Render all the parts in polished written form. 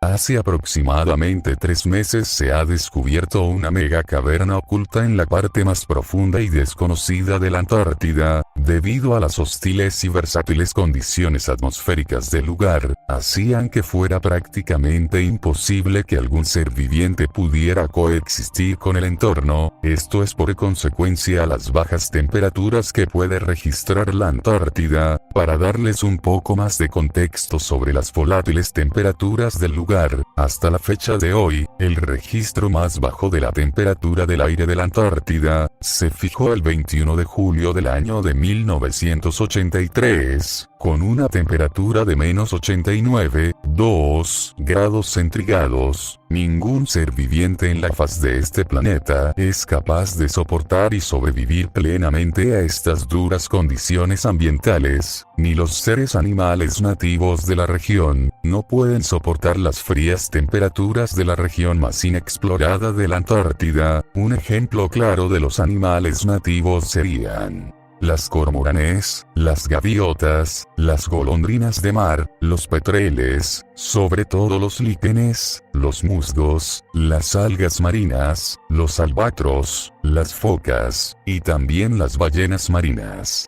Hace aproximadamente 3 meses se ha descubierto una mega caverna oculta en la parte más profunda y desconocida de la Antártida, debido a las hostiles y versátiles condiciones atmosféricas del lugar, hacían que fuera prácticamente imposible que algún ser viviente pudiera coexistir con el entorno. Esto es por consecuencia a las bajas temperaturas que puede registrar la Antártida. Para darles un poco más de contexto sobre las volátiles temperaturas del lugar, hasta la fecha de hoy, el registro más bajo de la temperatura del aire de la Antártida se fijó el 21 de julio del año de 1983, con una temperatura de menos 89,2 grados centígrados. Ningún ser viviente en la faz de este planeta es capaz de soportar y sobrevivir plenamente a estas duras condiciones ambientales, ni los seres animales nativos de la región no pueden soportar las frías temperaturas de la región más inexplorada de la Antártida. Un ejemplo claro de los animales nativos serían las cormoranes, las gaviotas, las golondrinas de mar, los petreles, sobre todo los líquenes, los musgos, las algas marinas, los albatros, las focas, y también las ballenas marinas.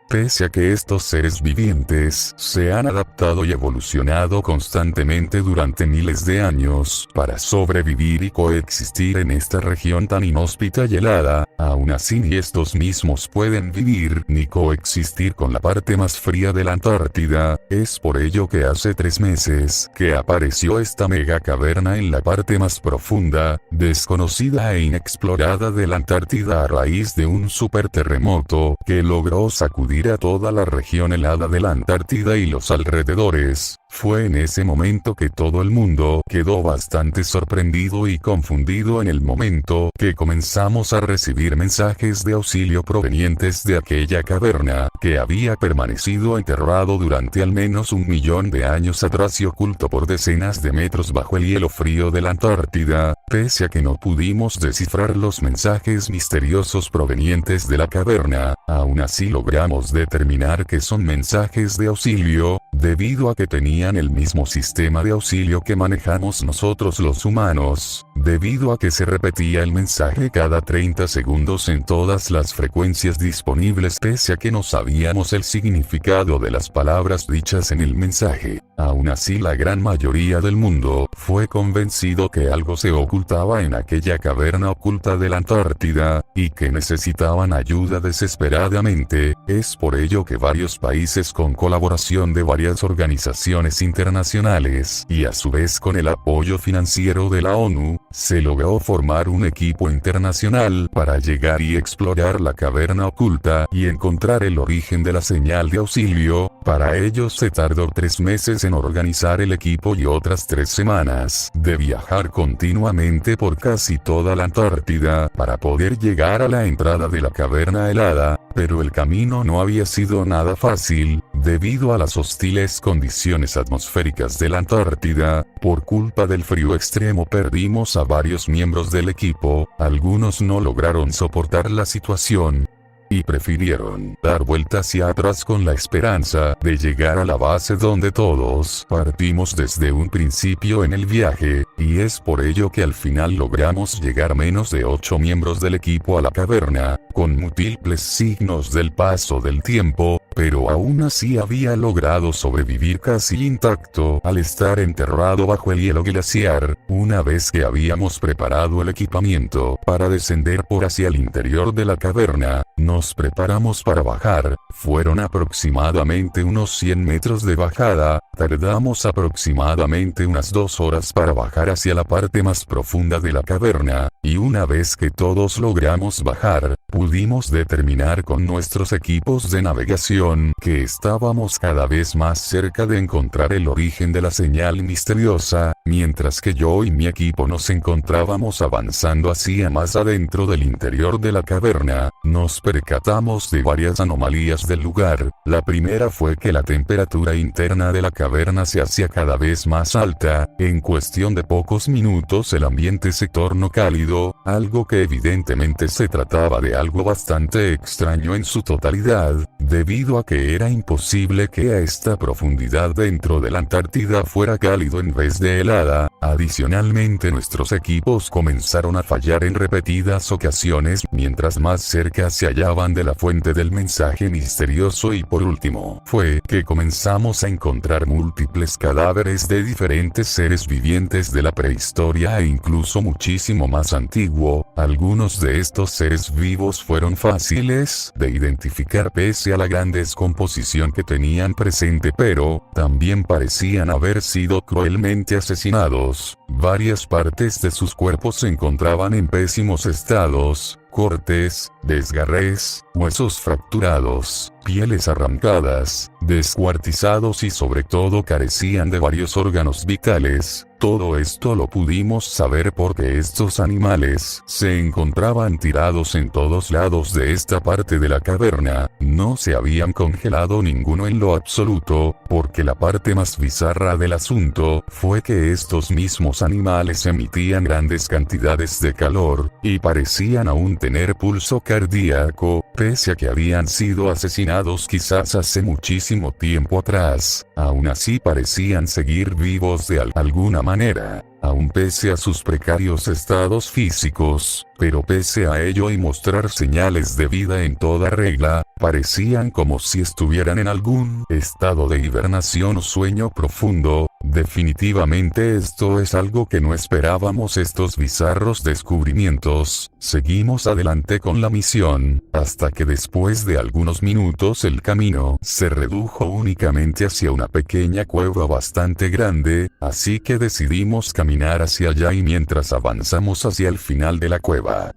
Pese a que estos seres vivientes se han adaptado y evolucionado constantemente durante miles de años para sobrevivir y coexistir en esta región tan inhóspita y helada, aún así ni estos mismos pueden vivir ni coexistir con la parte más fría de la Antártida. Es por ello que hace 3 meses que apareció esta mega caverna en la parte más profunda, desconocida e inexplorada de la Antártida a raíz de un superterremoto que logró sacudir a toda la región helada de la Antártida y los alrededores. Fue en ese momento que todo el mundo quedó bastante sorprendido y confundido en el momento que comenzamos a recibir mensajes de auxilio provenientes de aquella caverna, que había permanecido enterrado durante al menos 1 millón de años atrás y oculto por decenas de metros bajo el hielo frío de la Antártida. Pese a que no pudimos descifrar los mensajes misteriosos provenientes de la caverna, aún así logramos determinar que son mensajes de auxilio, debido a que tenían el mismo sistema de auxilio que manejamos nosotros los humanos, debido a que se repetía el mensaje cada 30 segundos en todas las frecuencias disponibles. Pese a que no sabíamos el significado de las palabras dichas en el mensaje, aún así la gran mayoría del mundo fue convencido que algo se ocultaba en aquella caverna oculta de la Antártida, y que necesitaban ayuda desesperadamente. Es por ello que varios países, con colaboración de varias organizaciones internacionales y a su vez con el apoyo financiero de la ONU, se logró formar un equipo internacional para llegar y explorar la caverna oculta y encontrar el origen de la señal de auxilio. Para ello se tardó 3 meses en organizar el equipo y otras 3 semanas de viajar continuamente por casi toda la Antártida para poder llegar a la entrada de la caverna helada, pero el camino no había sido nada fácil, debido a las hostiles condiciones atmosféricas de la Antártida. Por culpa del frío extremo perdimos a varios miembros del equipo, algunos no lograron soportar la situación y prefirieron dar vuelta hacia atrás con la esperanza de llegar a la base donde todos partimos desde un principio en el viaje, y es por ello que al final logramos llegar menos de 8 miembros del equipo a la caverna, con múltiples signos del paso del tiempo, pero aún así había logrado sobrevivir casi intacto al estar enterrado bajo el hielo glaciar. Una vez que habíamos preparado el equipamiento para descender por hacia el interior de la caverna, nos preparamos para bajar. Fueron aproximadamente unos 100 metros de bajada, tardamos aproximadamente unas 2 horas para bajar hacia la parte más profunda de la caverna, y una vez que todos logramos bajar, pudimos determinar con nuestros equipos de navegación que estábamos cada vez más cerca de encontrar el origen de la señal misteriosa, mientras que yo y mi equipo nos encontrábamos avanzando hacia más adentro del interior de la caverna. Nos percatamos de varias anomalías del lugar. La primera fue que la temperatura interna de la caverna se hacía cada vez más alta. En cuestión de pocos minutos el ambiente se tornó cálido líquido, algo que evidentemente se trataba de algo bastante extraño en su totalidad, debido a que era imposible que a esta profundidad dentro de la Antártida fuera cálido en vez de helada. Adicionalmente, nuestros equipos comenzaron a fallar en repetidas ocasiones mientras más cerca se hallaban de la fuente del mensaje misterioso, y por último, fue que comenzamos a encontrar múltiples cadáveres de diferentes seres vivientes de la prehistoria e incluso muchísimo más antiguo. Algunos de estos seres vivos fueron fáciles de identificar pese a la gran descomposición que tenían presente, pero también parecían haber sido cruelmente asesinados. Varias partes de sus cuerpos se encontraban en pésimos estados: cortes, desgarres, huesos fracturados, pieles arrancadas, descuartizados y sobre todo carecían de varios órganos vitales. Todo esto lo pudimos saber porque estos animales se encontraban tirados en todos lados de esta parte de la caverna. No se habían congelado ninguno en lo absoluto, porque la parte más bizarra del asunto fue que estos mismos animales emitían grandes cantidades de calor, y parecían aún tener pulso cardíaco, pese a que habían sido asesinados quizás hace muchísimo tiempo atrás. Aún así parecían seguir vivos de alguna manera, aún pese a sus precarios estados físicos, pero pese a ello y mostrar señales de vida en toda regla, parecían como si estuvieran en algún estado de hibernación o sueño profundo. Definitivamente esto es algo que no esperábamos. Estos bizarros descubrimientos. Seguimos adelante con la misión, hasta que después de algunos minutos el camino se redujo únicamente hacia una pequeña cueva bastante grande, así que decidimos caminar hacia allá, y mientras avanzamos hacia el final de la cueva,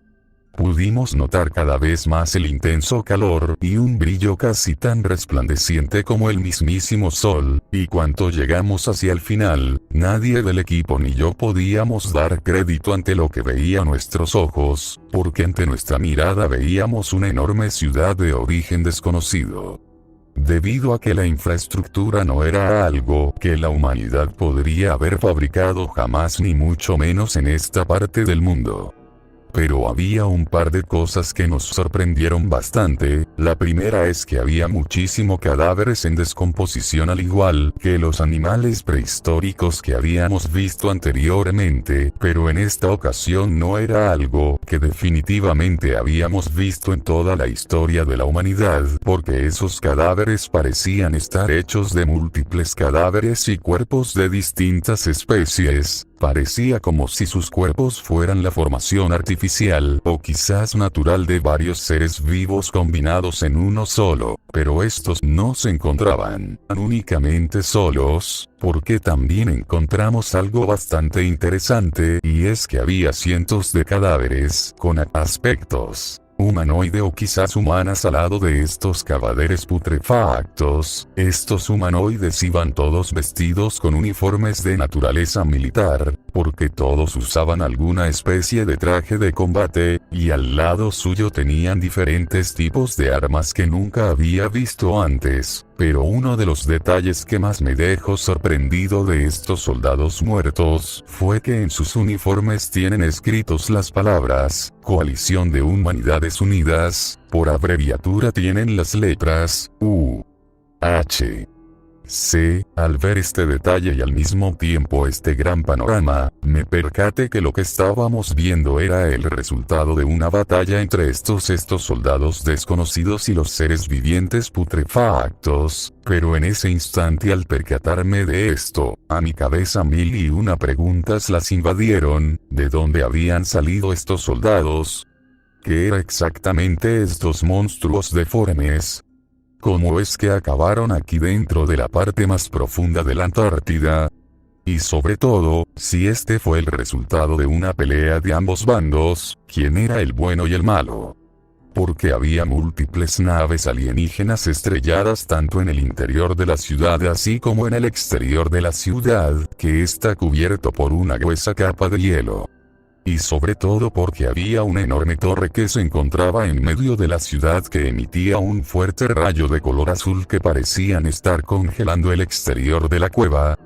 pudimos notar cada vez más el intenso calor y un brillo casi tan resplandeciente como el mismísimo sol, y cuando llegamos hacia el final, nadie del equipo ni yo podíamos dar crédito ante lo que veía nuestros ojos, porque ante nuestra mirada veíamos una enorme ciudad de origen desconocido. Debido a que la infraestructura no era algo que la humanidad podría haber fabricado jamás, ni mucho menos en esta parte del mundo. Pero había un par de cosas que nos sorprendieron bastante. La primera es que había muchísimos cadáveres en descomposición, al igual que los animales prehistóricos que habíamos visto anteriormente, pero en esta ocasión no era algo que definitivamente habíamos visto en toda la historia de la humanidad, porque esos cadáveres parecían estar hechos de múltiples cadáveres y cuerpos de distintas especies. Parecía como si sus cuerpos fueran la formación artificial o quizás natural de varios seres vivos combinados en uno solo, pero estos no se encontraban únicamente solos, porque también encontramos algo bastante interesante, y es que había cientos de cadáveres con aspectos humanoide o quizás humanas al lado de estos cadáveres putrefactos. Estos humanoides iban todos vestidos con uniformes de naturaleza militar, porque todos usaban alguna especie de traje de combate, y al lado suyo tenían diferentes tipos de armas que nunca había visto antes. Pero uno de los detalles que más me dejó sorprendido de estos soldados muertos fue que en sus uniformes tienen escritos las palabras Coalición de Humanidades Unidas. Por abreviatura tienen las letras U, H, C. Al ver este detalle y al mismo tiempo este gran panorama, me percaté que lo que estábamos viendo era el resultado de una batalla entre estos soldados desconocidos y los seres vivientes putrefactos. Pero en ese instante, al percatarme de esto, a mi cabeza mil y una preguntas las invadieron. ¿De dónde habían salido estos soldados? ¿Qué era exactamente estos monstruos deformes? ¿Cómo es que acabaron aquí dentro de la parte más profunda de la Antártida? Y sobre todo, si este fue el resultado de una pelea de ambos bandos, ¿quién era el bueno y el malo? Porque había múltiples naves alienígenas estrelladas tanto en el interior de la ciudad así como en el exterior de la ciudad, que está cubierto por una gruesa capa de hielo. Y sobre todo porque había una enorme torre que se encontraba en medio de la ciudad que emitía un fuerte rayo de color azul que parecían estar congelando el exterior de la cueva.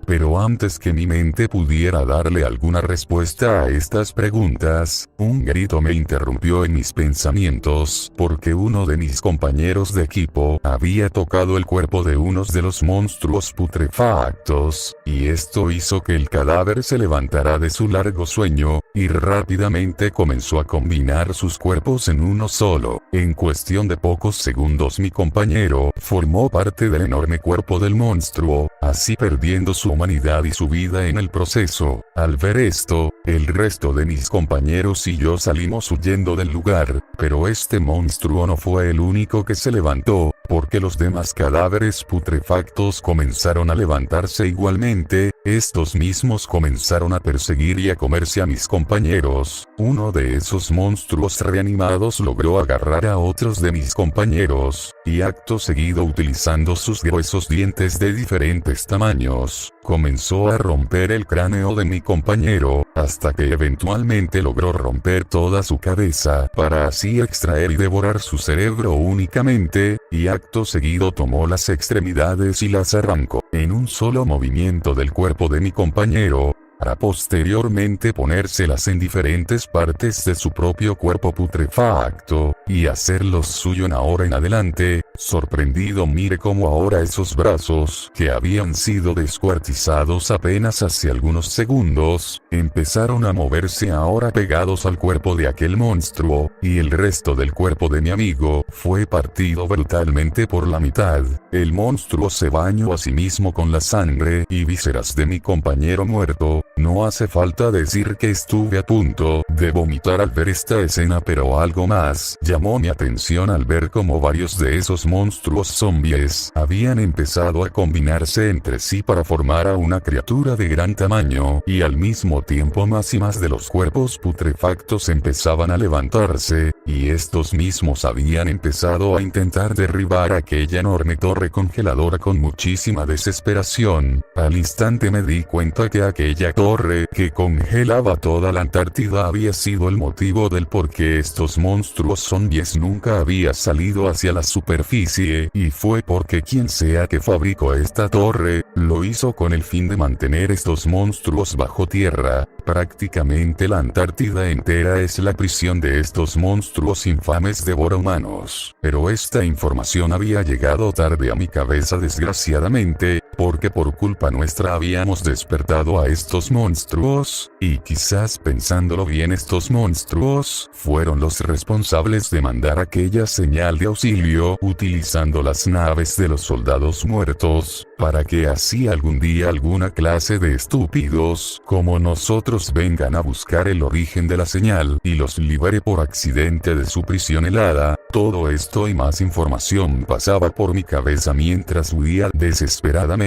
Pero antes que mi mente pudiera darle alguna respuesta a estas preguntas, un grito me interrumpió en mis pensamientos, porque uno de mis compañeros de equipo había tocado el cuerpo de unos de los monstruos putrefactos, y esto hizo que el cadáver se levantara de su largo sueño, y rápidamente comenzó a combinar sus cuerpos en uno solo. En cuestión de pocos segundos mi compañero formó parte del enorme cuerpo del monstruo, así perdiendo su humanidad y su vida en el proceso. Al ver esto, el resto de mis compañeros y yo salimos huyendo del lugar, pero este monstruo no fue el único que se levantó, porque los demás cadáveres putrefactos comenzaron a levantarse igualmente. Estos mismos comenzaron a perseguir y a comerse a mis compañeros. Uno de esos monstruos reanimados logró agarrar a otros de mis compañeros, y acto seguido, utilizando sus gruesos dientes de diferentes tamaños, comenzó a romper el cráneo de mi compañero, hasta que eventualmente logró romper toda su cabeza, para así extraer y devorar su cerebro únicamente, y acto seguido tomó las extremidades y las arrancó en un solo movimiento del cuerpo de mi compañero, para posteriormente ponérselas en diferentes partes de su propio cuerpo putrefacto, y hacerlos suyo en ahora en adelante. Sorprendido mire cómo ahora esos brazos, que habían sido descuartizados apenas hace algunos segundos, empezaron a moverse ahora pegados al cuerpo de aquel monstruo, y el resto del cuerpo de mi amigo fue partido brutalmente por la mitad. El monstruo se bañó a sí mismo con la sangre y vísceras de mi compañero muerto. No hace falta decir que estuve a punto de vomitar al ver esta escena, pero algo más llamó mi atención al ver cómo varios de esos monstruos zombies habían empezado a combinarse entre sí para formar a una criatura de gran tamaño, y al mismo tiempo más y más de los cuerpos putrefactos empezaban a levantarse, y estos mismos habían empezado a intentar derribar aquella enorme torre congeladora con muchísima desesperación. Al instante me di cuenta que aquella torre que congelaba toda la Antártida había sido el motivo del por qué estos monstruos zombies nunca había salido hacia la superficie, y fue porque quien sea que fabricó esta torre, lo hizo con el fin de mantener estos monstruos bajo tierra. Prácticamente la Antártida entera es la prisión de estos monstruos infames devorahumanos. Pero esta información había llegado tarde a mi cabeza, desgraciadamente, porque por culpa nuestra habíamos despertado a estos monstruos, y quizás pensándolo bien, estos monstruos fueron los responsables de mandar aquella señal de auxilio utilizando las naves de los soldados muertos, para que así algún día alguna clase de estúpidos como nosotros vengan a buscar el origen de la señal y los libere por accidente de su prisión helada. Todo esto y más información pasaba por mi cabeza mientras huía desesperadamente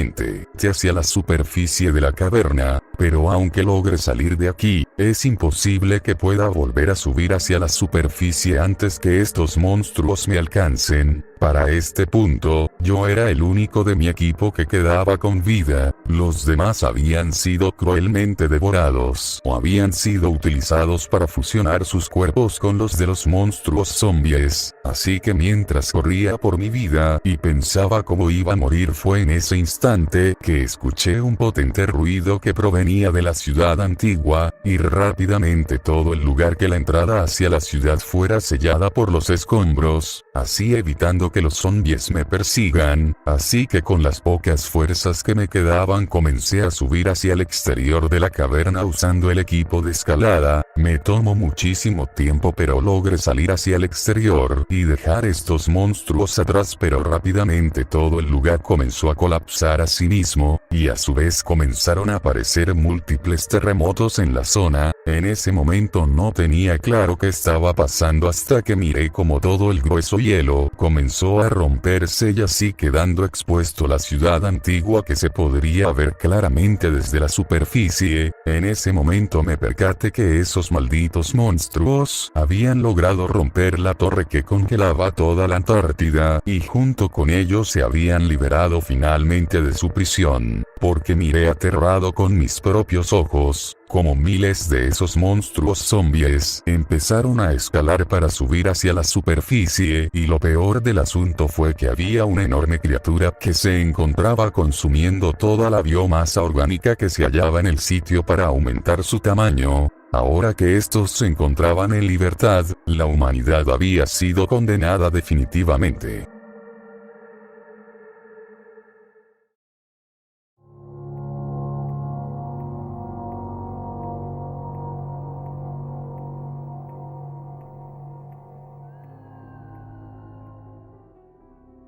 hacia la superficie de la caverna, pero aunque logre salir de aquí, es imposible que pueda volver a subir hacia la superficie antes que estos monstruos me alcancen. Para este punto, yo era el único de mi equipo que quedaba con vida. Los demás habían sido cruelmente devorados o habían sido utilizados para fusionar sus cuerpos con los de los monstruos zombies. Así que mientras corría por mi vida y pensaba cómo iba a morir, fue en ese instante que escuché un potente ruido que provenía de la ciudad antigua, y rápidamente todo el lugar que la entrada hacia la ciudad fuera sellada por los escombros, así evitando que los zombies me persigan. Así que con las pocas fuerzas que me quedaban comencé a subir hacia el exterior de la caverna usando el equipo de escalada. Me tomó muchísimo tiempo, pero logré salir hacia el exterior y dejar estos monstruos atrás, pero rápidamente todo el lugar comenzó a colapsar a sí mismo, y a su vez comenzaron a aparecer múltiples terremotos en la zona. En ese momento no tenía claro qué estaba pasando hasta que miré como todo el grueso hielo comenzó a romperse, y así quedando expuesto la ciudad antigua que se podría ver claramente desde la superficie. En ese momento me percaté que esos malditos monstruos habían logrado romper la torre que congelaba toda la Antártida, y junto con ellos se habían liberado finalmente de su prisión, porque miré aterrado con mis propios ojos, como miles de esos monstruos zombies empezaron a escalar para subir hacia la superficie, y lo peor del asunto fue que había una enorme criatura que se encontraba consumiendo toda la biomasa orgánica que se hallaba en el sitio para aumentar su tamaño. Ahora que estos se encontraban en libertad, la humanidad había sido condenada definitivamente.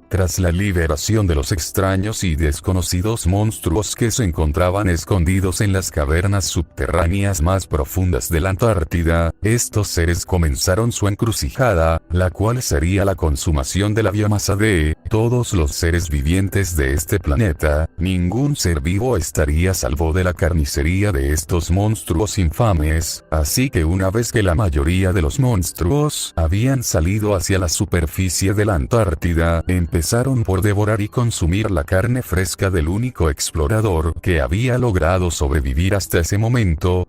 Tras la liberación de los extraños y desconocidos monstruos que se encontraban escondidos en las cavernas subterráneas más profundas de la Antártida, estos seres comenzaron su encrucijada, la cual sería la consumación de la biomasa de todos los seres vivientes de este planeta. Ningún ser vivo estaría a salvo de la carnicería de estos monstruos infames, así que una vez que la mayoría de los monstruos habían salido hacia la superficie de la Antártida, empezaron por devorar y consumir la carne fresca del único explorador que había logrado sobrevivir hasta ese momento.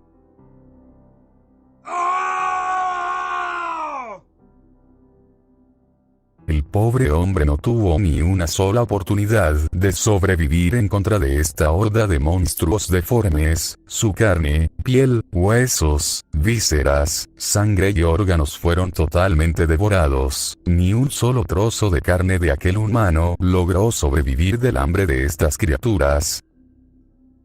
El pobre hombre no tuvo ni una sola oportunidad de sobrevivir en contra de esta horda de monstruos deformes. Su carne, piel, huesos, vísceras, sangre y órganos fueron totalmente devorados. Ni un solo trozo de carne de aquel humano logró sobrevivir del hambre de estas criaturas.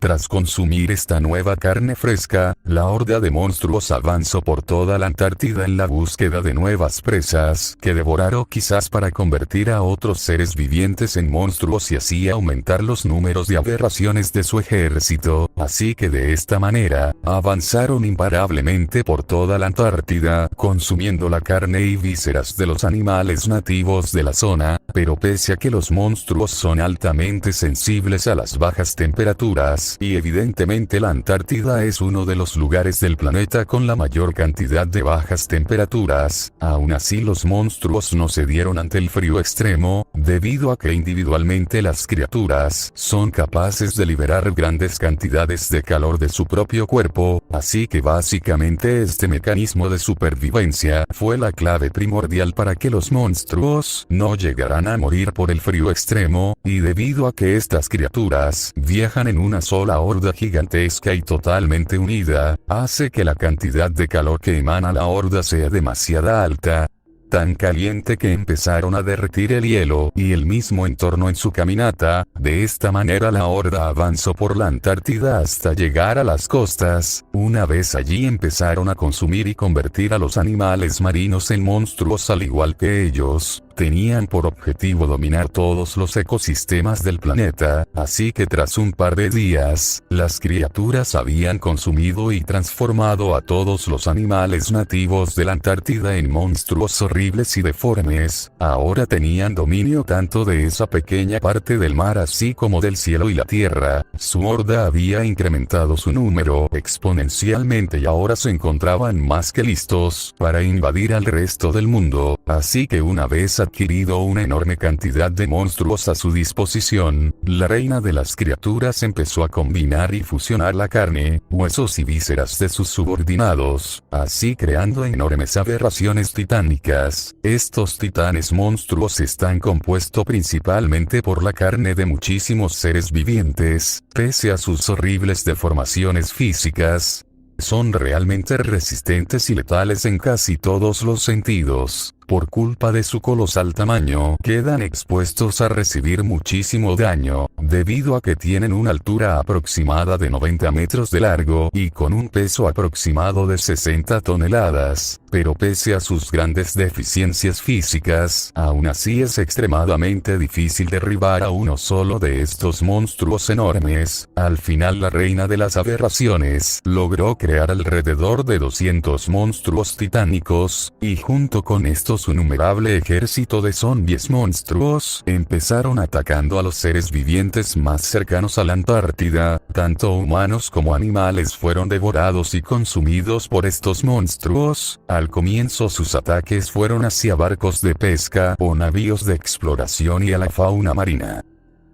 Tras consumir esta nueva carne fresca, la horda de monstruos avanzó por toda la Antártida en la búsqueda de nuevas presas que devorar o quizás para convertir a otros seres vivientes en monstruos y así aumentar los números de aberraciones de su ejército. Así que de esta manera, avanzaron imparablemente por toda la Antártida, consumiendo la carne y vísceras de los animales nativos de la zona, pero pese a que los monstruos son altamente sensibles a las bajas temperaturas, y evidentemente la Antártida es uno de los lugares del planeta con la mayor cantidad de bajas temperaturas, aún así los monstruos no cedieron ante el frío extremo, debido a que individualmente las criaturas son capaces de liberar grandes cantidades de calor de su propio cuerpo, así que básicamente este mecanismo de supervivencia fue la clave primordial para que los monstruos no llegaran a morir por el frío extremo, y debido a que estas criaturas viajan en una sola horda gigantesca y totalmente unida, hace que la cantidad de calor que emana la horda sea demasiado alta, tan caliente que empezaron a derretir el hielo y el mismo entorno en su caminata. De esta manera la horda avanzó por la Antártida hasta llegar a las costas. Una vez allí empezaron a consumir y convertir a los animales marinos en monstruos al igual que ellos. Tenían por objetivo dominar todos los ecosistemas del planeta, así que tras un par de días, las criaturas habían consumido y transformado a todos los animales nativos de la Antártida en monstruos horribles y deformes. Ahora tenían dominio tanto de esa pequeña parte del mar así como del cielo y la tierra. Su horda había incrementado su número exponencialmente y ahora se encontraban más que listos para invadir al resto del mundo, así que una vez adquirido una enorme cantidad de monstruos a su disposición, la reina de las criaturas empezó a combinar y fusionar la carne, huesos y vísceras de sus subordinados, así creando enormes aberraciones titánicas. Estos titanes monstruos están compuestos principalmente por la carne de muchísimos seres vivientes, pese a sus horribles deformaciones físicas. Son realmente resistentes y letales en casi todos los sentidos. Por culpa de su colosal tamaño, quedan expuestos a recibir muchísimo daño, debido a que tienen una altura aproximada de 90 metros de largo y con un peso aproximado de 60 toneladas, pero pese a sus grandes deficiencias físicas, aún así es extremadamente difícil derribar a uno solo de estos monstruos enormes. Al final la reina de las aberraciones logró crear alrededor de 200 monstruos titánicos, y junto con estos un innumerable ejército de zombies monstruos empezaron atacando a los seres vivientes más cercanos a la Antártida. Tanto humanos como animales fueron devorados y consumidos por estos monstruos. Al comienzo sus ataques fueron hacia barcos de pesca o navíos de exploración y a la fauna marina.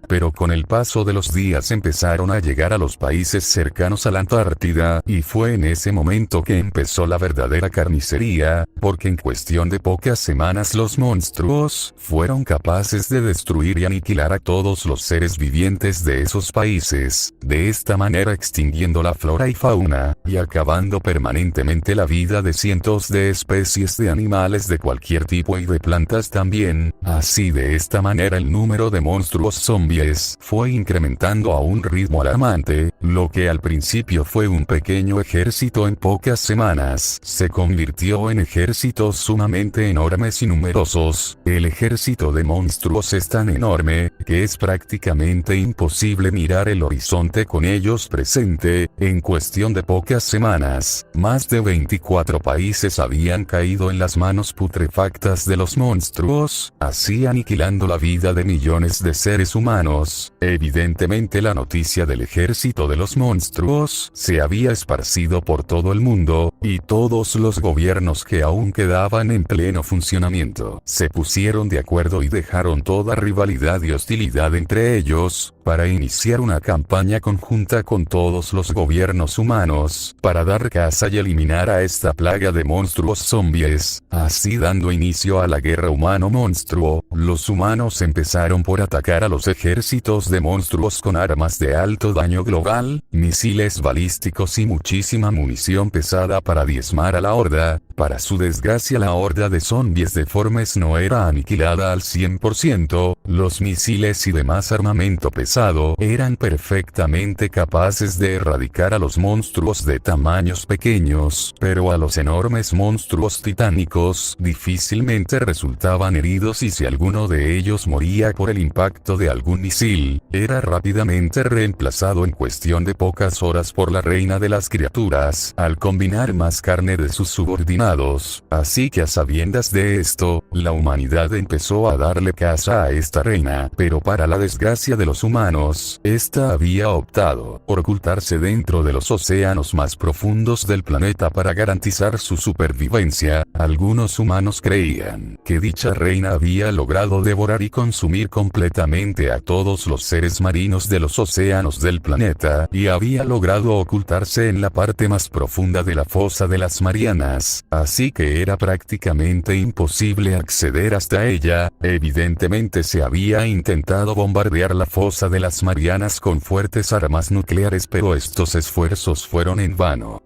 pero con el paso de los días empezaron a llegar a los países cercanos a la Antártida, y fue en ese momento que empezó la verdadera carnicería, porque en cuestión de pocas semanas los monstruos fueron capaces de destruir y aniquilar a todos los seres vivientes de esos países, de esta manera extinguiendo la flora y fauna, y acabando permanentemente la vida de cientos de especies de animales de cualquier tipo y de plantas también. Así, de esta manera el número de monstruos zombies fue incrementando a un ritmo alarmante. Lo que al principio fue un pequeño ejército en pocas semanas se convirtió en ejércitos sumamente enormes y numerosos. El ejército de monstruos es tan enorme que es prácticamente imposible mirar el horizonte con ellos presente. En cuestión de pocas semanas, más de 24 países habían caído en las manos putrefactas de los monstruos, así aniquilando la vida de millones de seres humanos. Evidentemente la noticia del ejército de los monstruos se había esparcido por todo el mundo, y todos los gobiernos que aún quedaban en pleno funcionamiento se pusieron de acuerdo y dejaron toda rivalidad y hostilidad entre ellos, para iniciar una campaña conjunta con todos los gobiernos humanos, para dar caza y eliminar a esta plaga de monstruos zombies, así dando inicio a la guerra humano-monstruo. Los humanos empezaron por atacar a los ejércitos de monstruos con armas de alto daño global, misiles balísticos y muchísima munición pesada para diezmar a la horda. Para su desgracia, la horda de zombies deformes no era aniquilada al 100%, los misiles y demás armamento pesado eran perfectamente capaces de erradicar a los monstruos de tamaños pequeños, pero a los enormes monstruos titánicos difícilmente resultaban heridos, y si alguno de ellos moría por el impacto de algún misil, era rápidamente reemplazado en cuestión de pocas horas por la reina de las criaturas, al combinar más carne de sus subordinados. Así que, a sabiendas de esto, la humanidad empezó a darle caza a esta reina, pero para la desgracia de los humanos, esta había optado por ocultarse dentro de los océanos más profundos del planeta para garantizar su supervivencia. Algunos humanos creían que dicha reina había logrado devorar y consumir completamente a todos los seres marinos de los océanos del planeta, y había logrado ocultarse en la parte más profunda de la fosa de las Marianas, así que era prácticamente imposible acceder hasta ella. Evidentemente se había intentado bombardear la fosa de las Marianas con fuertes armas nucleares, pero estos esfuerzos fueron en vano.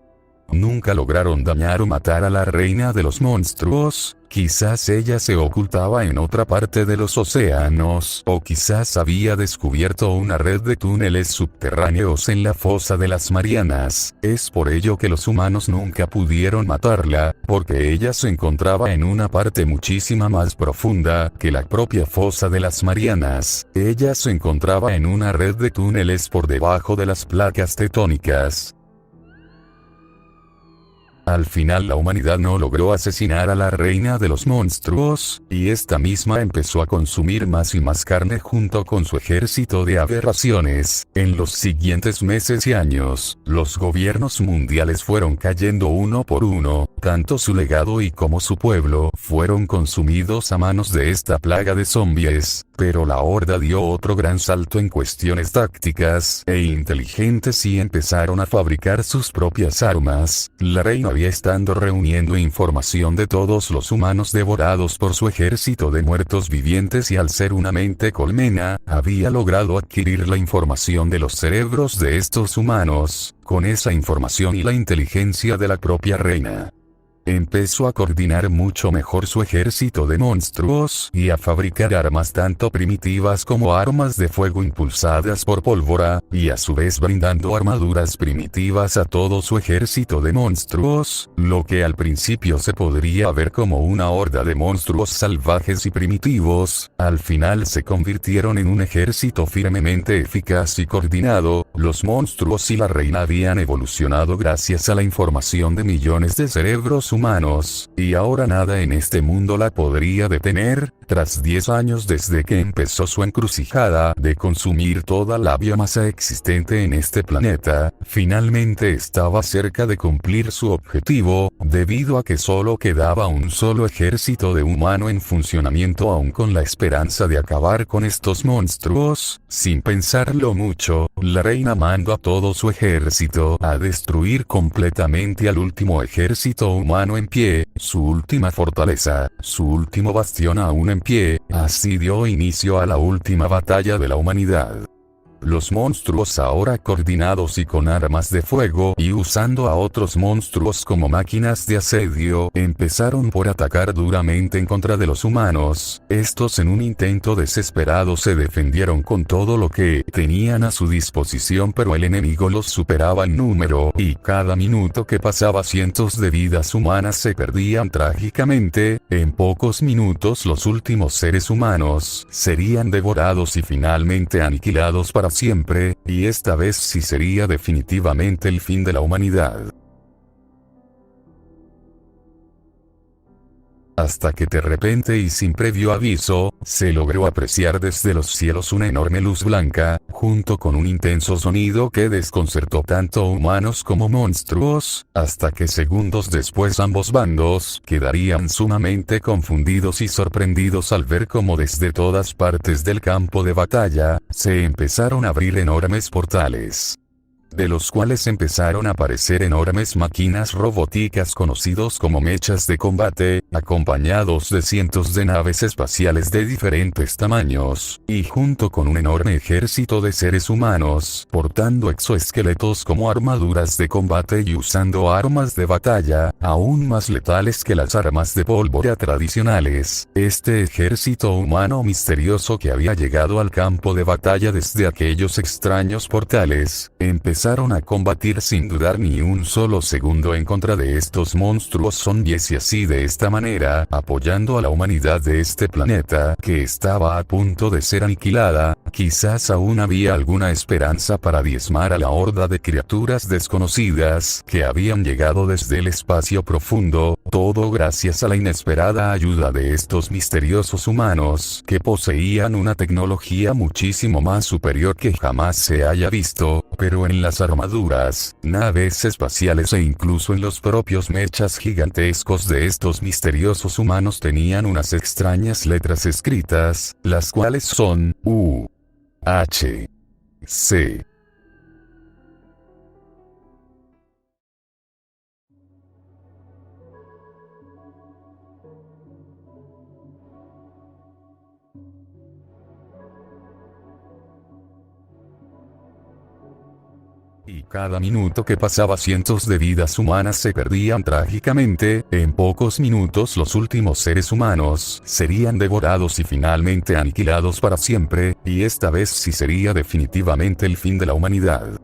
Nunca lograron dañar o matar a la reina de los monstruos. Quizás ella se ocultaba en otra parte de los océanos, o quizás había descubierto una red de túneles subterráneos en la fosa de las Marianas. Es por ello que los humanos nunca pudieron matarla, porque ella se encontraba en una parte muchísima más profunda que la propia fosa de las Marianas. Ella se encontraba en una red de túneles por debajo de las placas tectónicas. Al final la humanidad no logró asesinar a la reina de los monstruos, y esta misma empezó a consumir más y más carne junto con su ejército de aberraciones. En los siguientes meses y años, los gobiernos mundiales fueron cayendo uno por uno, tanto su legado y como su pueblo fueron consumidos a manos de esta plaga de zombies, pero la horda dio otro gran salto en cuestiones tácticas e inteligentes y empezaron a fabricar sus propias armas. La reina había estado reuniendo información de todos los humanos devorados por su ejército de muertos vivientes, y al ser una mente colmena, había logrado adquirir la información de los cerebros de estos humanos. Con esa información y la inteligencia de la propia reina, empezó a coordinar mucho mejor su ejército de monstruos y a fabricar armas tanto primitivas como armas de fuego impulsadas por pólvora, y a su vez brindando armaduras primitivas a todo su ejército de monstruos. Lo que al principio se podría ver como una horda de monstruos salvajes y primitivos, al final se convirtieron en un ejército firmemente eficaz y coordinado. Los monstruos y la reina habían evolucionado gracias a la información de millones de cerebros humanos, y ahora nada en este mundo la podría detener. Tras 10 años desde que empezó su encrucijada de consumir toda la biomasa existente en este planeta, finalmente estaba cerca de cumplir su objetivo, debido a que solo quedaba un solo ejército de humano en funcionamiento, aún con la esperanza de acabar con estos monstruos. Sin pensarlo mucho, la reina mandó a todo su ejército a destruir completamente al último ejército humano en pie, su última fortaleza, su último bastión aún en pie. Así dio inicio a la última batalla de la humanidad. Los monstruos, ahora coordinados y con armas de fuego y usando a otros monstruos como máquinas de asedio, empezaron por atacar duramente en contra de los humanos. Estos, en un intento desesperado, se defendieron con todo lo que tenían a su disposición, pero el enemigo los superaba en número, y cada minuto que pasaba cientos de vidas humanas se perdían trágicamente. En pocos minutos los últimos seres humanos serían devorados y finalmente aniquilados para siempre, y esta vez sí sería definitivamente el fin de la humanidad. Hasta que de repente y sin previo aviso, se logró apreciar desde los cielos una enorme luz blanca, junto con un intenso sonido que desconcertó tanto humanos como monstruos, hasta que segundos después ambos bandos quedarían sumamente confundidos y sorprendidos al ver cómo desde todas partes del campo de batalla, se empezaron a abrir enormes portales, de los cuales empezaron a aparecer enormes máquinas robóticas conocidos como mechas de combate, acompañados de cientos de naves espaciales de diferentes tamaños, y junto con un enorme ejército de seres humanos, portando exoesqueletos como armaduras de combate y usando armas de batalla, aún más letales que las armas de pólvora tradicionales. Este ejército humano misterioso que había llegado al campo de batalla desde aquellos extraños portales, empezaron a combatir sin dudar ni un solo segundo en contra de estos monstruos zombies, y así de esta manera, apoyando a la humanidad de este planeta, que estaba a punto de ser aniquilada. Quizás aún había alguna esperanza para diezmar a la horda de criaturas desconocidas que habían llegado desde el espacio profundo, todo gracias a la inesperada ayuda de estos misteriosos humanos que poseían una tecnología muchísimo más superior que jamás se haya visto, pero en las armaduras, naves espaciales e incluso en los propios mechas gigantescos de estos misteriosos humanos tenían unas extrañas letras escritas, las cuales son U, H, C. Y cada minuto que pasaba cientos de vidas humanas se perdían trágicamente. En pocos minutos los últimos seres humanos serían devorados y finalmente aniquilados para siempre, y esta vez sí sería definitivamente el fin de la humanidad.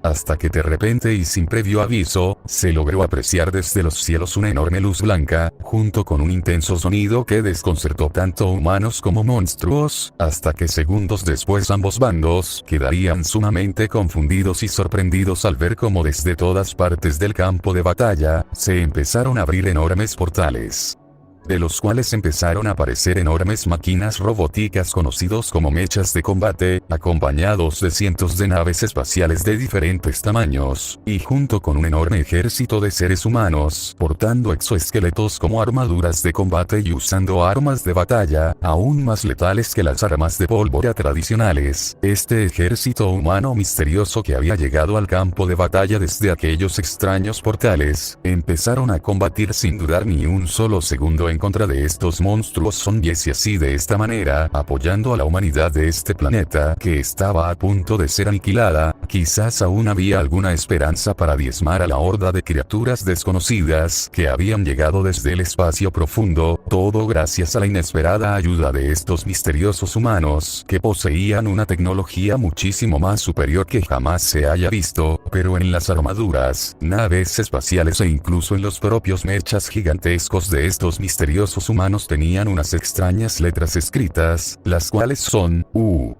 Hasta que de repente y sin previo aviso, se logró apreciar desde los cielos una enorme luz blanca, junto con un intenso sonido que desconcertó tanto humanos como monstruos, hasta que segundos después ambos bandos quedarían sumamente confundidos y sorprendidos al ver cómo desde todas partes del campo de batalla, se empezaron a abrir enormes portales, de los cuales empezaron a aparecer enormes máquinas robóticas conocidos como mechas de combate, acompañados de cientos de naves espaciales de diferentes tamaños, y junto con un enorme ejército de seres humanos, portando exoesqueletos como armaduras de combate y usando armas de batalla, aún más letales que las armas de pólvora tradicionales. Este ejército humano misterioso que había llegado al campo de batalla desde aquellos extraños portales, empezaron a combatir sin dudar ni un solo segundo en contra de estos monstruos zombies, y así de esta manera, apoyando a la humanidad de este planeta que estaba a punto de ser aniquilada. Quizás aún había alguna esperanza para diezmar a la horda de criaturas desconocidas que habían llegado desde el espacio profundo, todo gracias a la inesperada ayuda de estos misteriosos humanos que poseían una tecnología muchísimo más superior que jamás se haya visto, pero en las armaduras, naves espaciales e incluso en los propios mechas gigantescos de estos misteriosos humanos tenían unas extrañas letras escritas, las cuales son U,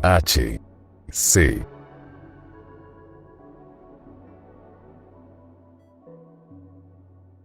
H, C.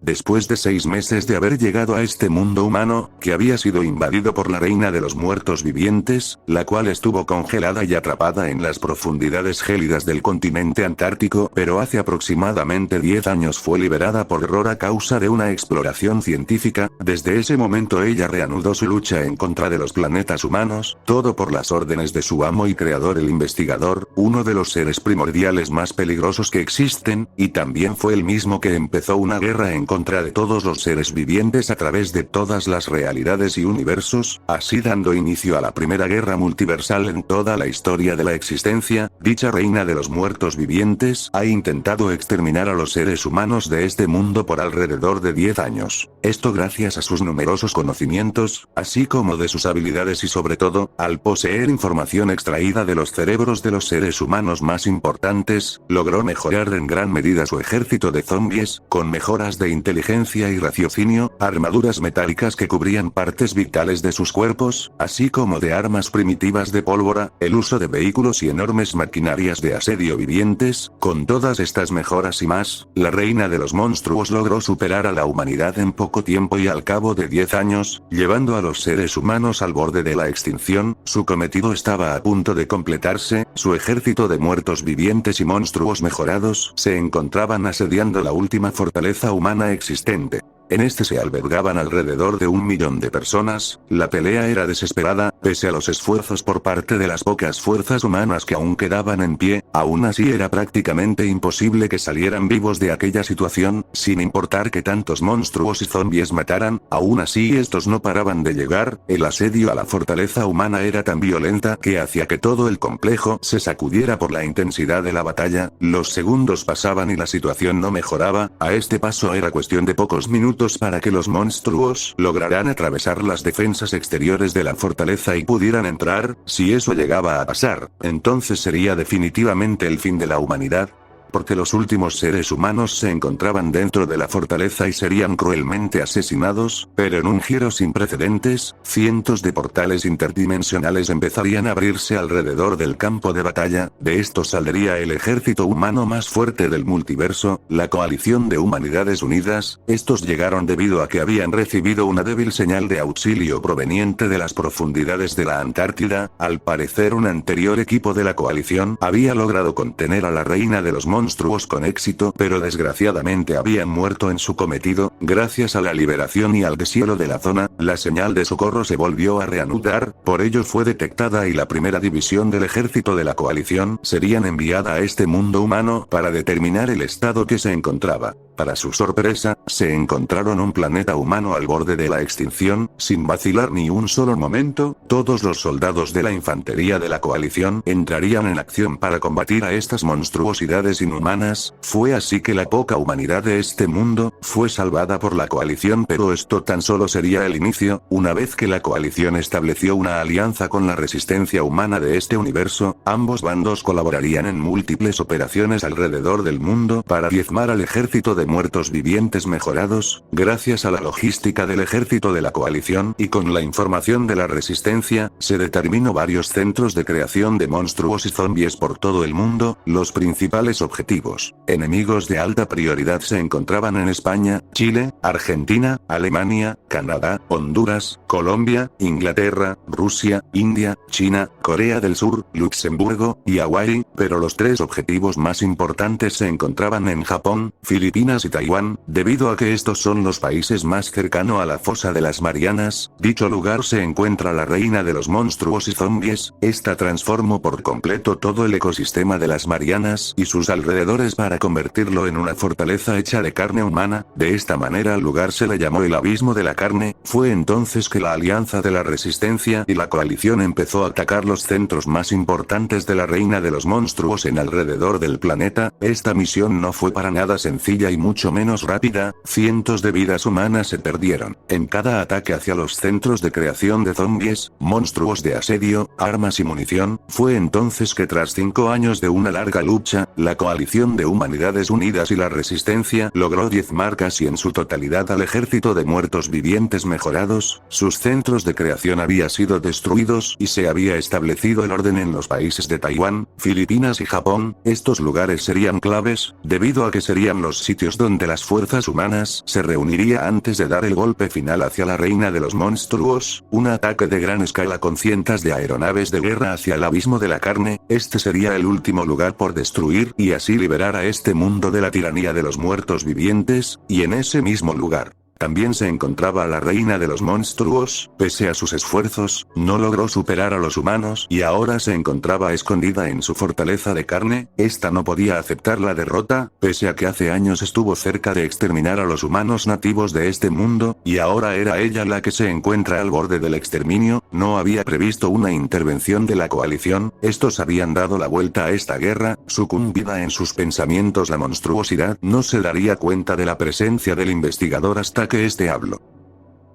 Después de 6 meses de haber llegado a este mundo humano, que había sido invadido por la reina de los muertos vivientes, la cual estuvo congelada y atrapada en las profundidades gélidas del continente antártico, pero hace aproximadamente 10 años fue liberada por error a causa de una exploración científica. Desde ese momento ella reanudó su lucha en contra de los planetas humanos, todo por las órdenes de su amo y creador, el investigador, uno de los seres primordiales más peligrosos que existen, y también fue el mismo que empezó una guerra en contra de todos los seres vivientes a través de todas las realidades y universos, así dando inicio a la primera guerra multiversal en toda la historia de la existencia. Dicha reina de los muertos vivientes ha intentado exterminar a los seres humanos de este mundo por alrededor de 10 años. Esto gracias a sus numerosos conocimientos, así como de sus habilidades y sobre todo, al poseer información extraída de los cerebros de los seres humanos más importantes, logró mejorar en gran medida su ejército de zombies, con mejoras de inteligencia y raciocinio, armaduras metálicas que cubrían partes vitales de sus cuerpos, así como de armas primitivas de pólvora, el uso de vehículos y enormes maquinarias de asedio vivientes. Con todas estas mejoras y más, la reina de los monstruos logró superar a la humanidad en poco tiempo y al cabo de 10 años, llevando a los seres humanos al borde de la extinción. Su cometido estaba a punto de completarse, su ejército de muertos vivientes y monstruos mejorados se encontraban asediando la última fortaleza humana existente. En este se albergaban alrededor de 1 millón de personas. La pelea era desesperada, pese a los esfuerzos por parte de las pocas fuerzas humanas que aún quedaban en pie. Aún así era prácticamente imposible que salieran vivos de aquella situación, sin importar que tantos monstruos y zombies mataran. Aún así estos no paraban de llegar. El asedio a la fortaleza humana era tan violenta que hacía que todo el complejo se sacudiera por la intensidad de la batalla. Los segundos pasaban y la situación no mejoraba. A este paso era cuestión de pocos minutos para que los monstruos lograran atravesar las defensas exteriores de la fortaleza y pudieran entrar. Si eso llegaba a pasar, entonces sería definitivamente el fin de la humanidad, porque los últimos seres humanos se encontraban dentro de la fortaleza y serían cruelmente asesinados. Pero en un giro sin precedentes, cientos de portales interdimensionales empezarían a abrirse alrededor del campo de batalla. De estos saldría el ejército humano más fuerte del multiverso, la Coalición de Humanidades Unidas. Estos llegaron debido a que habían recibido una débil señal de auxilio proveniente de las profundidades de la Antártida. Al parecer un anterior equipo de la coalición había logrado contener a la reina de los monstruos con éxito, pero desgraciadamente habían muerto en su cometido. Gracias a la liberación y al deshielo de la zona, la señal de socorro se volvió a reanudar, por ello fue detectada y la primera división del ejército de la coalición serían enviada a este mundo humano para determinar el estado que se encontraba. Para su sorpresa, se encontraron un planeta humano al borde de la extinción. Sin vacilar ni un solo momento, todos los soldados de la infantería de la coalición entrarían en acción para combatir a estas monstruosidades inhumanas. Fue así que la poca humanidad de este mundo fue salvada por la coalición, pero esto tan solo sería el inicio. Una vez que la coalición estableció una alianza con la resistencia humana de este universo, ambos bandos colaborarían en múltiples operaciones alrededor del mundo para diezmar al ejército de muertos vivientes mejorados. Gracias a la logística del ejército de la coalición y con la información de la resistencia, se determinó varios centros de creación de monstruos y zombies por todo el mundo. Los principales objetivos, enemigos de alta prioridad, se encontraban en España, Chile, Argentina, Alemania, Canadá, Honduras, Colombia, Inglaterra, Rusia, India, China, Corea del Sur, Luxemburgo y Hawái, pero los 3 objetivos más importantes se encontraban en Japón, Filipinas y Taiwán, debido a que estos son los países más cercanos a la fosa de las Marianas. Dicho lugar se encuentra la reina de los monstruos y zombies. Esta transformó por completo todo el ecosistema de las Marianas y sus alrededores para convertirlo en una fortaleza hecha de carne humana. De esta manera al lugar se le llamó el Abismo de la Carne. Fue entonces que la alianza de la resistencia y la coalición empezó a atacar los centros más importantes de la reina de los monstruos en alrededor del planeta. Esta misión no fue para nada sencilla y mucho menos rápida. Cientos de vidas humanas se perdieron en cada ataque hacia los centros de creación de zombies, monstruos de asedio, armas y munición. Fue entonces que tras 5 años de una larga lucha, la Coalición de Humanidades Unidas y la Resistencia logró diezmar casi en su totalidad al ejército de muertos vivientes mejorados. Sus sus centros de creación había sido destruidos y se había establecido el orden en los países de Taiwán, Filipinas y Japón. Estos lugares serían claves, debido a que serían los sitios donde las fuerzas humanas se reunirían antes de dar el golpe final hacia la reina de los monstruos, un ataque de gran escala con cientos de aeronaves de guerra hacia el abismo de la carne. Este sería el último lugar por destruir y así liberar a este mundo de la tiranía de los muertos vivientes, y en ese mismo lugar también se encontraba la reina de los monstruos. Pese a sus esfuerzos, no logró superar a los humanos y ahora se encontraba escondida en su fortaleza de carne. Esta no podía aceptar la derrota, pese a que hace años estuvo cerca de exterminar a los humanos nativos de este mundo, y ahora era ella la que se encuentra al borde del exterminio. No había previsto una intervención de la coalición, estos habían dado la vuelta a esta guerra. Sucumbida en sus pensamientos, la monstruosidad no se daría cuenta de la presencia del investigador hasta que este habló.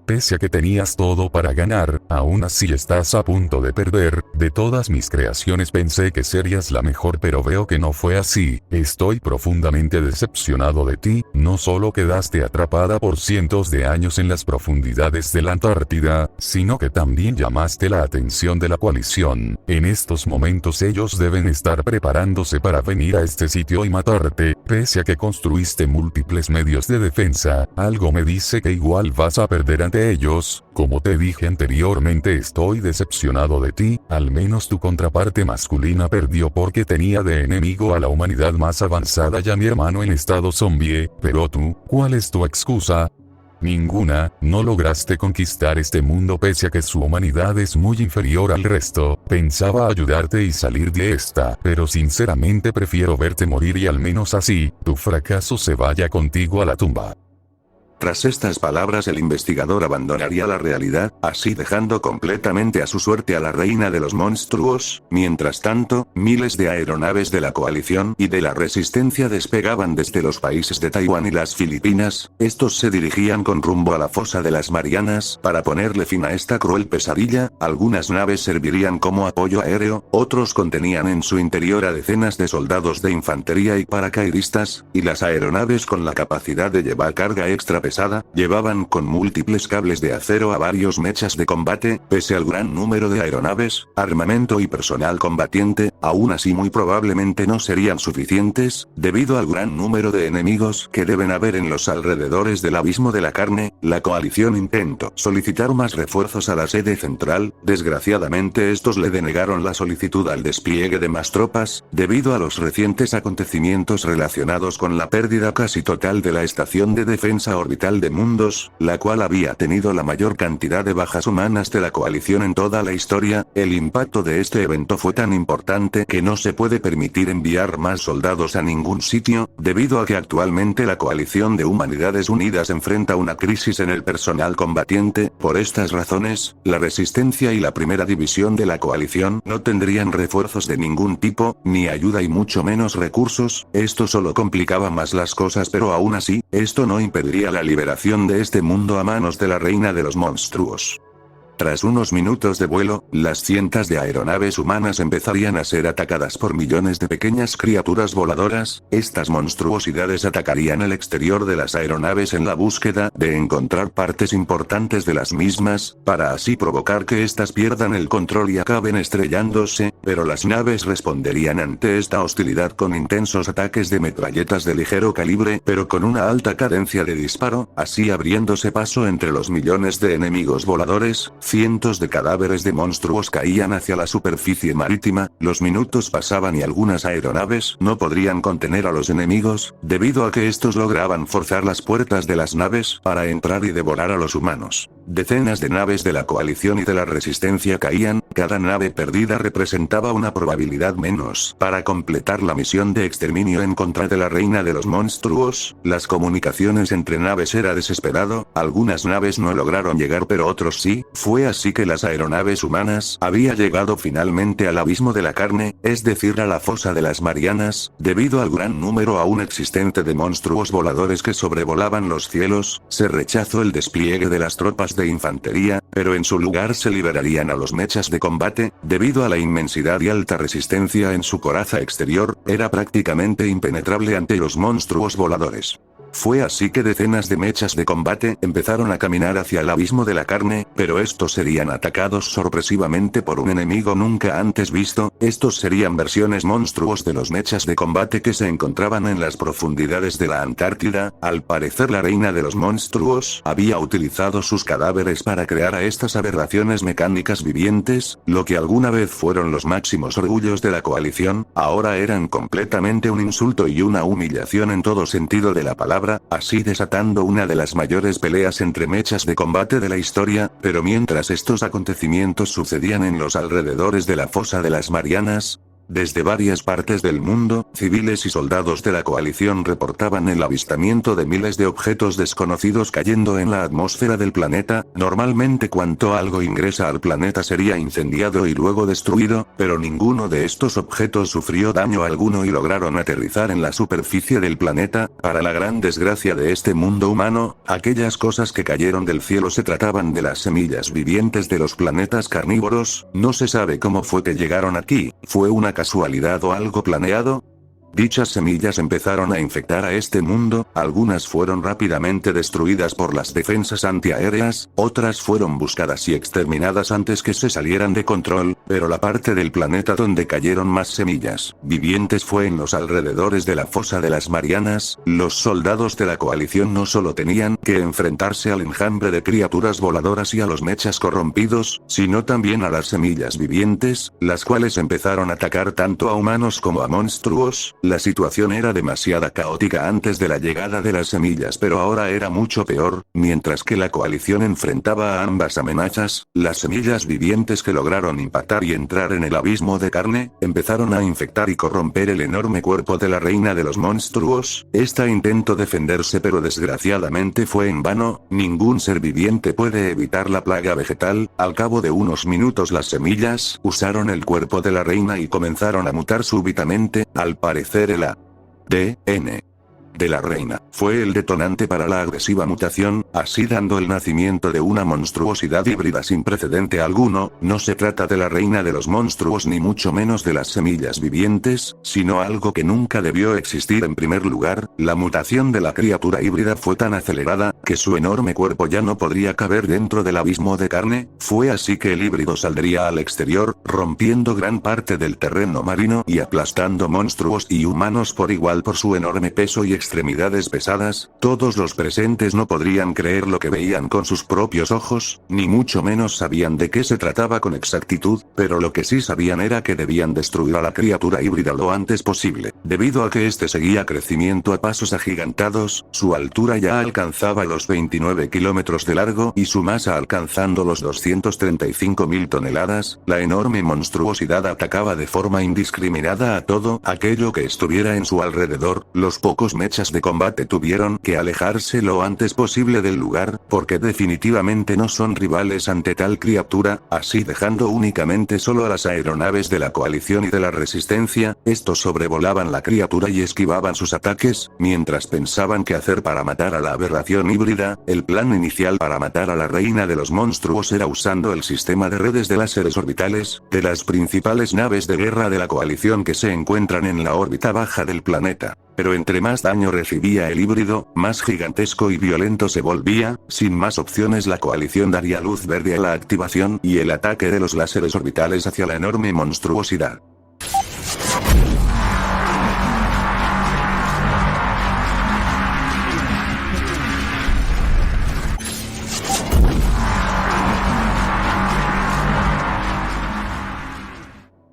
Pese a que tenías todo para ganar, aún así estás a punto de perder. De todas mis creaciones pensé que serías la mejor, pero veo que no fue así. Estoy profundamente decepcionado de ti. No solo quedaste atrapada por cientos de años en las profundidades de la Antártida, sino que también llamaste la atención de la coalición. En estos momentos ellos deben estar preparándose para venir a este sitio y matarte. Pese a que construiste múltiples medios de defensa, algo me dice que igual vas a perder ante ellos. Como te dije anteriormente, estoy decepcionado de ti. Al menos tu contraparte masculina perdió porque tenía de enemigo a la humanidad más avanzada y a mi hermano en estado zombie. Pero tú, ¿cuál es tu excusa? Ninguna. No lograste conquistar este mundo pese a que su humanidad es muy inferior al resto. Pensaba ayudarte y salir de esta, pero sinceramente prefiero verte morir y al menos así, tu fracaso se vaya contigo a la tumba. Tras estas palabras, el investigador abandonaría la realidad, así dejando completamente a su suerte a la reina de los monstruos. Mientras tanto, miles de aeronaves de la coalición y de la resistencia despegaban desde los países de Taiwán y las Filipinas. Estos se dirigían con rumbo a la fosa de las Marianas para ponerle fin a esta cruel pesadilla. Algunas naves servirían como apoyo aéreo, otros contenían en su interior a decenas de soldados de infantería y paracaidistas, y las aeronaves con la capacidad de llevar carga extra pesada, llevaban con múltiples cables de acero a varios mechas de combate. Pese al gran número de aeronaves, armamento y personal combatiente, aún así muy probablemente no serían suficientes, debido al gran número de enemigos que deben haber en los alrededores del abismo de la carne. La coalición intentó solicitar más refuerzos a la sede central. Desgraciadamente estos le denegaron la solicitud al despliegue de más tropas, debido a los recientes acontecimientos relacionados con la pérdida casi total de la estación de defensa orbital de mundos, la cual había tenido la mayor cantidad de bajas humanas de la coalición en toda la historia. El impacto de este evento fue tan importante que no se puede permitir enviar más soldados a ningún sitio, debido a que actualmente la coalición de humanidades unidas enfrenta una crisis en el personal combatiente. Por estas razones, la resistencia y la primera división de la coalición no tendrían refuerzos de ningún tipo, ni ayuda y mucho menos recursos. Esto solo complicaba más las cosas, pero aún así, esto no impediría la liberación de este mundo a manos de la reina de los monstruos. Tras unos minutos de vuelo, las cientos de aeronaves humanas empezarían a ser atacadas por millones de pequeñas criaturas voladoras. Estas monstruosidades atacarían el exterior de las aeronaves en la búsqueda de encontrar partes importantes de las mismas, para así provocar que éstas pierdan el control y acaben estrellándose, pero las naves responderían ante esta hostilidad con intensos ataques de metralletas de ligero calibre, pero con una alta cadencia de disparo, así abriéndose paso entre los millones de enemigos voladores. Cientos de cadáveres de monstruos caían hacia la superficie marítima. Los minutos pasaban y algunas aeronaves no podrían contener a los enemigos, debido a que estos lograban forzar las puertas de las naves para entrar y devorar a los humanos. Decenas de naves de la coalición y de la resistencia caían. Cada nave perdida representaba una probabilidad menos para completar la misión de exterminio en contra de la reina de los monstruos. Las comunicaciones entre naves era desesperado. Algunas naves no lograron llegar, pero otros sí. Fue así que las aeronaves humanas había llegado finalmente al abismo de la carne, es decir, a la fosa de las Marianas. Debido al gran número aún existente de monstruos voladores que sobrevolaban los cielos, se rechazó el despliegue de las tropas de infantería, pero en su lugar se liberarían a los mechas de combate. Debido a la inmensidad y alta resistencia en su coraza exterior, era prácticamente impenetrable ante los monstruos voladores. Fue así que decenas de mechas de combate empezaron a caminar hacia el abismo de la carne, pero estos serían atacados sorpresivamente por un enemigo nunca antes visto. Estos serían versiones monstruos de los mechas de combate que se encontraban en las profundidades de la Antártida. Al parecer la reina de los monstruos había utilizado sus cadáveres para crear a estas aberraciones mecánicas vivientes, lo que alguna vez fueron los máximos orgullos de la coalición, ahora eran completamente un insulto y una humillación en todo sentido de la palabra, así desatando una de las mayores peleas entre mechas de combate de la historia. Pero mientras estos acontecimientos sucedían en los alrededores de la fosa de las Marianas, desde varias partes del mundo, civiles y soldados de la coalición reportaban el avistamiento de miles de objetos desconocidos cayendo en la atmósfera del planeta. Normalmente cuando algo ingresa al planeta sería incendiado y luego destruido, pero ninguno de estos objetos sufrió daño alguno y lograron aterrizar en la superficie del planeta. Para la gran desgracia de este mundo humano, aquellas cosas que cayeron del cielo se trataban de las semillas vivientes de los planetas carnívoros. No se sabe cómo fue que llegaron aquí, fue una casualidad o algo planeado. Dichas semillas empezaron a infectar a este mundo, algunas fueron rápidamente destruidas por las defensas antiaéreas, otras fueron buscadas y exterminadas antes que se salieran de control, pero la parte del planeta donde cayeron más semillas vivientes fue en los alrededores de la fosa de las Marianas. Los soldados de la coalición no solo tenían que enfrentarse al enjambre de criaturas voladoras y a los mechas corrompidos, sino también a las semillas vivientes, las cuales empezaron a atacar tanto a humanos como a monstruos. La situación era demasiado caótica antes de la llegada de las semillas, pero ahora era mucho peor. Mientras que la coalición enfrentaba a ambas amenazas, las semillas vivientes que lograron impactar y entrar en el abismo de carne, empezaron a infectar y corromper el enorme cuerpo de la reina de los monstruos. Esta intentó defenderse, pero desgraciadamente fue en vano. Ningún ser viviente puede evitar la plaga vegetal. Al cabo de unos minutos las semillas usaron el cuerpo de la reina y comenzaron a mutar súbitamente. Al parecer el ADN de la reina fue el detonante para la agresiva mutación, así dando el nacimiento de una monstruosidad híbrida sin precedente alguno. No se trata de la reina de los monstruos ni mucho menos de las semillas vivientes, sino algo que nunca debió existir. En primer lugar, la mutación de la criatura híbrida fue tan acelerada, que su enorme cuerpo ya no podría caber dentro del abismo de carne. Fue así que el híbrido saldría al exterior, rompiendo gran parte del terreno marino y aplastando monstruos y humanos por igual por su enorme peso y extremidades pesadas. Todos los presentes no podrían creer lo que veían con sus propios ojos, ni mucho menos sabían de qué se trataba con exactitud, pero lo que sí sabían era que debían destruir a la criatura híbrida lo antes posible. Debido a que este seguía crecimiento a pasos agigantados, su altura ya alcanzaba los 29 kilómetros de largo y su masa alcanzando los 235.000 toneladas, la enorme monstruosidad atacaba de forma indiscriminada a todo aquello que estuviera en su alrededor. Los pocos mechas de combate tuvieron que alejarse lo antes posible del lugar, porque definitivamente no son rivales ante tal criatura, así dejando únicamente solo a las aeronaves de la coalición y de la resistencia. Estos sobrevolaban la criatura y esquivaban sus ataques, mientras pensaban qué hacer para matar a la aberración híbrida. El plan inicial para matar a la reina de los monstruos era usando el sistema de redes de láseres orbitales, de las principales naves de guerra de la coalición que se encuentran en la órbita baja del planeta. Pero entre más daño recibía el híbrido, más gigantesco y violento se volvía. Sin más opciones, la coalición daría luz verde a la activación y el ataque de los láseres orbitales hacia la enorme monstruosidad.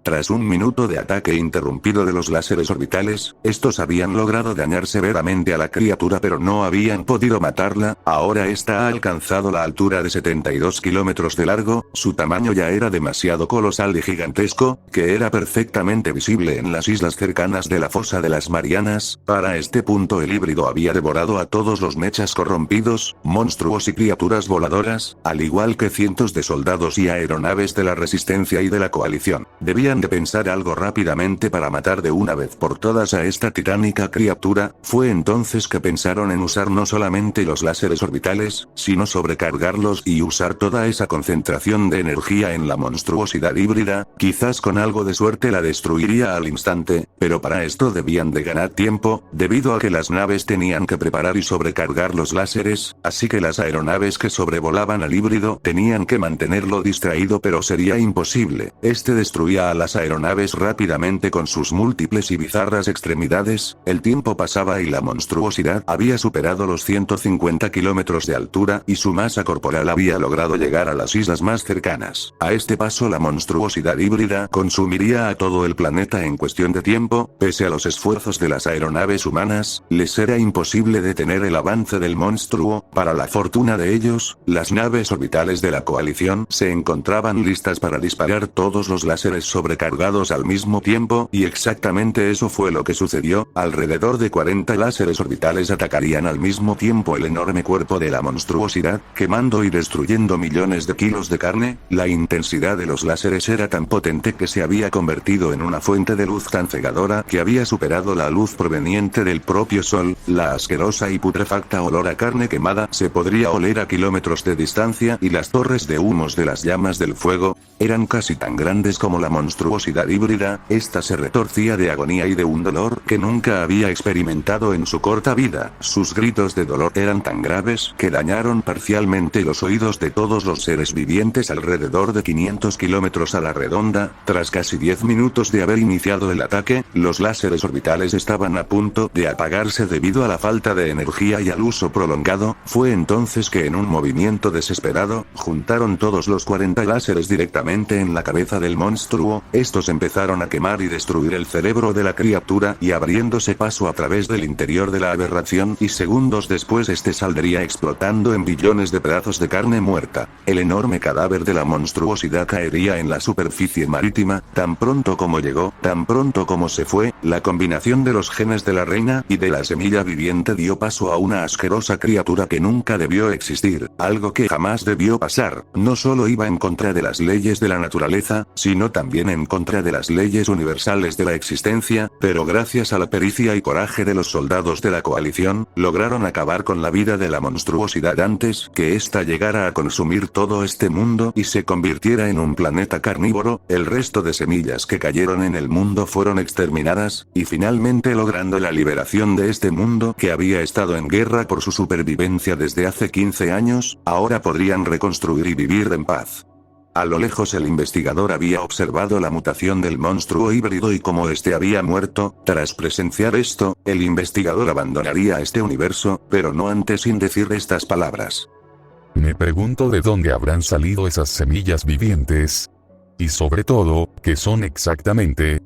Tras un minuto de ataque interrumpido de los láseres orbitales, estos habían logrado dañar severamente a la criatura pero no habían podido matarla. Ahora esta ha alcanzado la altura de 72 kilómetros de largo, su tamaño ya era demasiado colosal y gigantesco, que era perfectamente visible en las islas cercanas de la fosa de las Marianas. Para este punto el híbrido había devorado a todos los mechas corrompidos, monstruos y criaturas voladoras, al igual que cientos de soldados y aeronaves de la resistencia y de la coalición. Debían debían de pensar algo rápidamente para matar de una vez por todas a esta titánica criatura. Fue entonces que pensaron en usar no solamente los láseres orbitales, sino sobrecargarlos y usar toda esa concentración de energía en la monstruosidad híbrida. Quizás con algo de suerte la destruiría al instante, pero para esto debían de ganar tiempo, debido a que las naves tenían que preparar y sobrecargar los láseres, así que las aeronaves que sobrevolaban al híbrido tenían que mantenerlo distraído, pero sería imposible. Este destruía a las aeronaves rápidamente con sus múltiples y bizarras extremidades. El tiempo pasaba y la monstruosidad había superado los 150 kilómetros de altura y su masa corporal había logrado llegar a las islas más cercanas. A este paso la monstruosidad híbrida consumiría a todo el planeta en cuestión de tiempo. Pese a los esfuerzos de las aeronaves humanas, les era imposible detener el avance del monstruo. Para la fortuna de ellos, las naves orbitales de la coalición se encontraban listas para disparar todos los láseres sobrecargados al mismo tiempo, y exactamente eso fue lo que sucedió. Alrededor de 40 láseres orbitales atacarían al mismo tiempo el enorme cuerpo de la monstruosidad, quemando y destruyendo millones de kilos de carne. La intensidad de los láseres era tan potente que se había convertido en una fuente de luz tan cegadora que había superado la luz proveniente del propio sol. La asquerosa y putrefacta olor a carne quemada se podría oler a kilómetros de distancia, y las torres de humos de las llamas del fuego eran casi tan grandes como la monstruosidad híbrida. Esta se retorcía de agonía y de un dolor que nunca había experimentado en su corta vida. Sus gritos de dolor eran tan graves que dañaron parcialmente los oídos de todos los seres vivientes alrededor de 500 kilómetros a la redonda. Tras casi 10 minutos de haber iniciado el ataque, los láseres orbitales estaban a punto de apagarse debido a la falta de energía y al uso prolongado. Fue entonces que en un movimiento desesperado, juntaron todos los 40 láseres directamente en la cabeza del monstruo. Estos empezaron a quemar y destruir el cerebro de la criatura, y abriéndose paso a través del interior de la aberración, y segundos después este saldría explotando en billones de pedazos de carne muerta. El enorme cadáver de la monstruosidad caería en la superficie marítima. Tan pronto como llegó, tan pronto como se fue, la combinación de los genes de la reina y de la semilla viviente dio paso a una asquerosa criatura que nunca debió existir, algo que jamás debió pasar. No solo iba en contra de las leyes de la naturaleza, sino también en contra de las leyes universales de la existencia, pero gracias a la pericia y coraje de los soldados de la coalición, lograron acabar con la vida de la monstruosidad antes que ésta llegara a consumir todo este mundo y se convirtiera en un planeta carnívoro. El resto de semillas que cayeron en el mundo fueron exterminadas, y finalmente logrando la liberación de este mundo que había estado en guerra por su supervivencia desde hace 15 años, ahora podrían reconstruir y vivir en paz. A lo lejos el investigador había observado la mutación del monstruo híbrido y como este había muerto. Tras presenciar esto, el investigador abandonaría este universo, pero no antes sin decir estas palabras. Me pregunto de dónde habrán salido esas semillas vivientes. Y sobre todo, ¿qué son exactamente?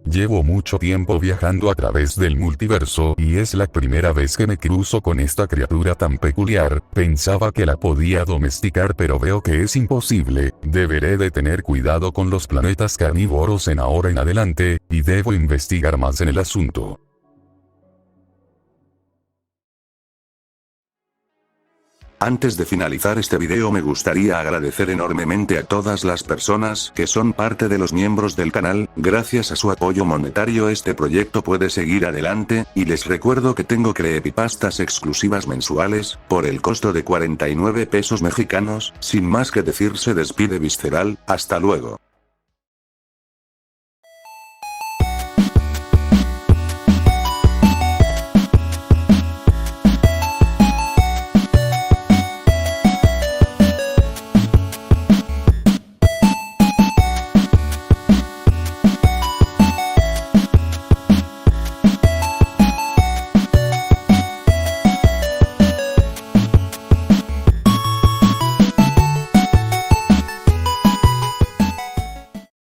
Llevo mucho tiempo viajando a través del multiverso y es la primera vez que me cruzo con esta criatura tan peculiar. Pensaba que la podía domesticar, pero veo que es imposible. Deberé de tener cuidado con los planetas carnívoros en ahora en adelante, y debo investigar más en el asunto. Antes de finalizar este video me gustaría agradecer enormemente a todas las personas que son parte de los miembros del canal. Gracias a su apoyo monetario este proyecto puede seguir adelante, y les recuerdo que tengo creepypastas exclusivas mensuales, por el costo de 49 pesos mexicanos. Sin más que decir, se despide Visceral, hasta luego.